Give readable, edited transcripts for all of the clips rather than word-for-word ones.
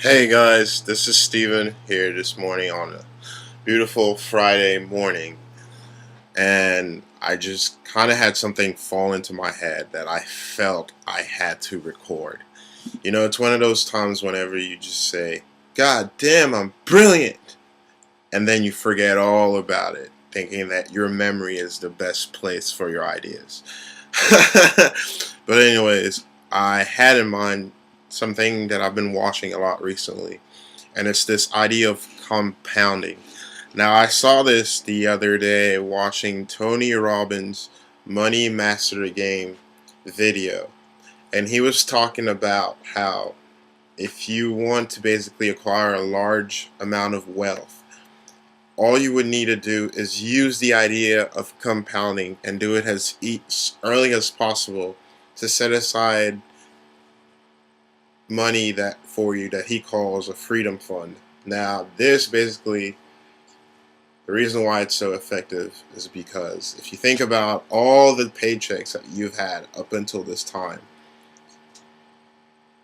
Hey guys, this is Steven here this morning on a beautiful Friday morning, and I just kind of had something fall into my head that I felt I had to record. It's one of those times whenever you just say, God damn, I'm brilliant, and then you forget all about it, thinking that your memory is the best place for your ideas. But, anyways, I had in mind something that I've been watching a lot recently, and it's this idea of compounding. Now, I saw this the other day watching Tony Robbins' Money Master the Game video, and he was talking about how if you want to basically acquire a large amount of wealth, all you would need to do is use the idea of compounding and do it as early as possible to set aside money that for you that he calls a freedom fund. Now, this basically, the reason why it's so effective is because if you think about all the paychecks that you've had up until this time,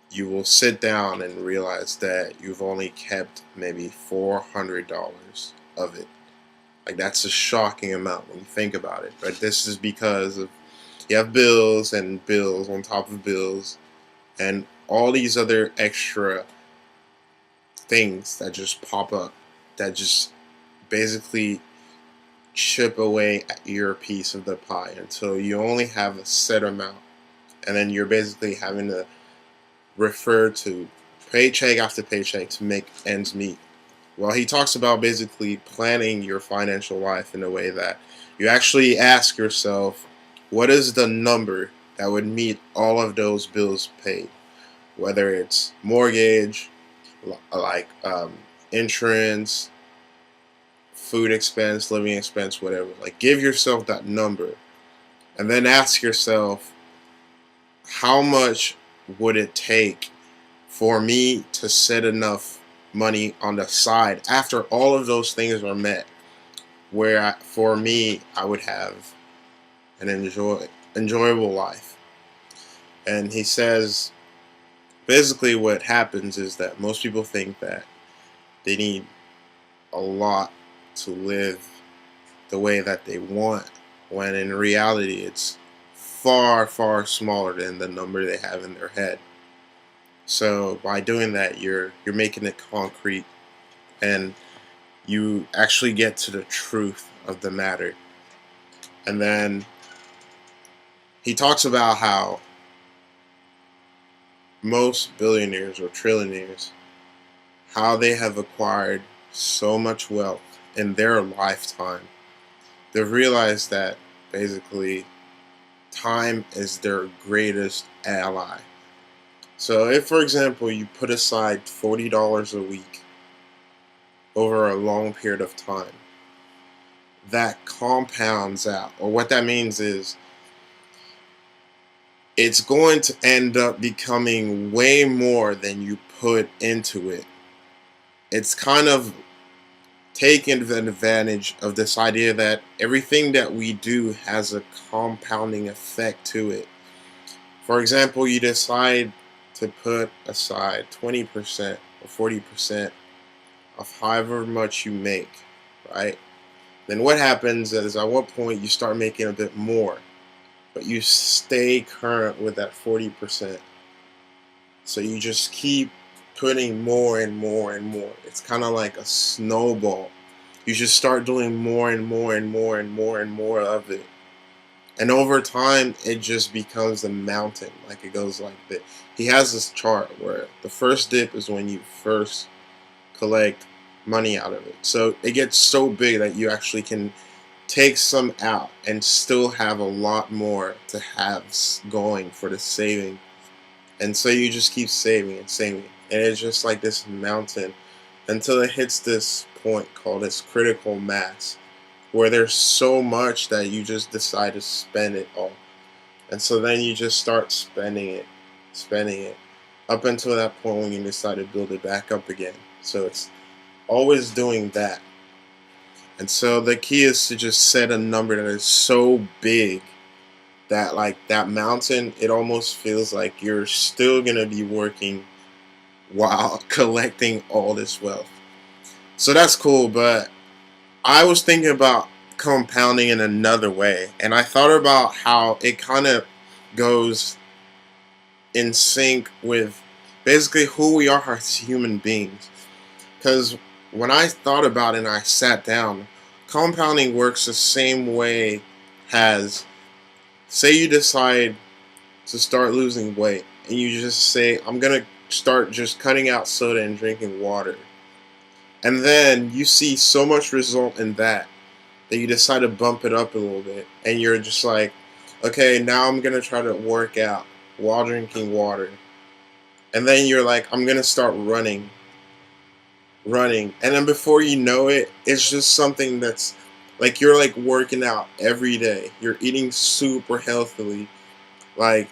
you will sit down and realize that you've only kept maybe $400 of it. Like, that's a shocking amount when you think about it. But this is because of you have bills and bills on top of bills and all these other extra things that just pop up that just basically chip away at your piece of the pie until you only have a set amount, and then you're basically having to refer to paycheck after paycheck to make ends meet. Well, he talks about basically planning your financial life in a way that you actually ask yourself, what is the number that would meet all of those bills paid? Whether it's mortgage, like insurance, food expense, living expense, whatever. Like, give yourself that number and then ask yourself, how much would it take for me to set enough money on the side after all of those things are met, where for me I would have an enjoyable life. And he says basically what happens is that most people think that they need a lot to live the way that they want, when in reality it's far, far smaller than the number they have in their head. So by doing that, you're making it concrete, and you actually get to the truth of the matter. And then he talks about how most billionaires or trillionaires, how they have acquired so much wealth in their lifetime. They've realized that basically time is their greatest ally. So if, for example, you put aside $40 a week over a long period of time, that compounds out. Or what that means is it's going to end up becoming way more than you put into it. It's kind of taking advantage of this idea that everything that we do has a compounding effect to it. For example, you decide to put aside 20% or 40% of however much you make, right? Then what happens is at what point you start making a bit more, but you stay current with that 40%. So you just keep putting more and more and more. It's kind of like a snowball. You just start doing more and more and more and more and more of it. And over time, it just becomes a mountain. Like, it goes like this. He has this chart where the first dip is when you first collect money out of it. So it gets so big that you actually can take some out and still have a lot more to have going for the saving. And so you just keep saving and saving. And it's just like this mountain until it hits this point called this critical mass, where there's so much that you just decide to spend it all. And so then you just start spending it, up until that point when you decide to build it back up again. So it's always doing that. And so the key is to just set a number that is so big that, like, that mountain, it almost feels like you're still going to be working while collecting all this wealth. So that's cool, but I was thinking about compounding in another way, and I thought about how it kind of goes in sync with basically who we are as human beings. Because when I thought about it and I sat down, compounding works the same way as, say you decide to start losing weight and you just say, I'm going to start just cutting out soda and drinking water. And then you see so much result in that that you decide to bump it up a little bit. And you're just like, okay, now I'm going to try to work out while drinking water. And then you're like, I'm going to start running. And then before you know it, it's just something that's like you're like working out every day. You're eating super healthily. Like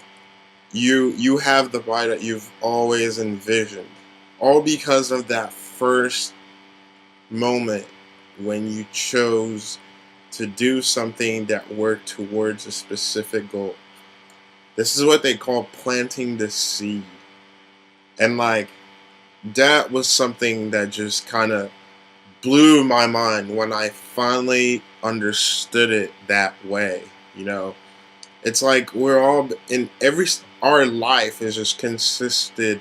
you have the body that you've always envisioned. All because of that first moment when you chose to do something that worked towards a specific goal. This is what they call planting the seed. And like that was something that just kind of blew my mind when I finally understood it that way. You know, it's like we're all in every our life is just consisted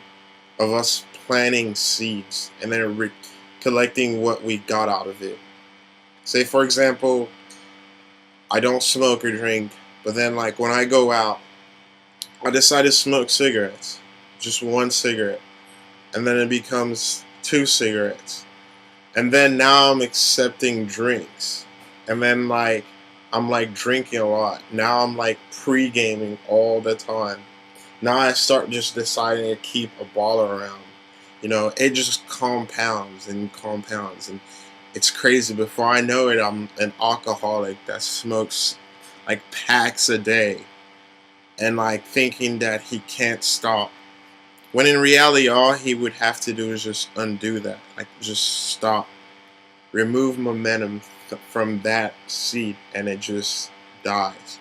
of us planting seeds and then collecting what we got out of it. Say for example, I don't smoke or drink, but then like when I go out, I decide to smoke cigarettes, just one cigarette, and then it becomes two cigarettes. And then now I'm accepting drinks. And then like I'm like drinking a lot. Now I'm like pre-gaming all the time. Now I start just deciding to keep a ball around. You know, it just compounds and compounds and it's crazy. Before I know it, I'm an alcoholic that smokes like packs a day and like thinking that he can't stop. When in reality all he would have to do is just undo that. Like just stop. Remove momentum from that seed and it just dies.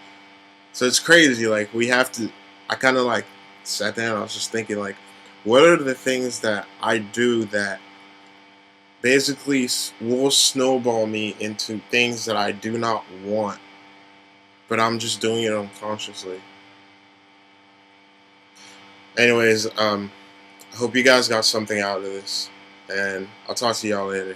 So it's crazy. Like we have to. I kind of like sat down. I was just thinking like, what are the things that I do that basically will snowball me into things that I do not want, but I'm just doing it unconsciously. Anyways, I hope you guys got something out of this, and I'll talk to y'all later.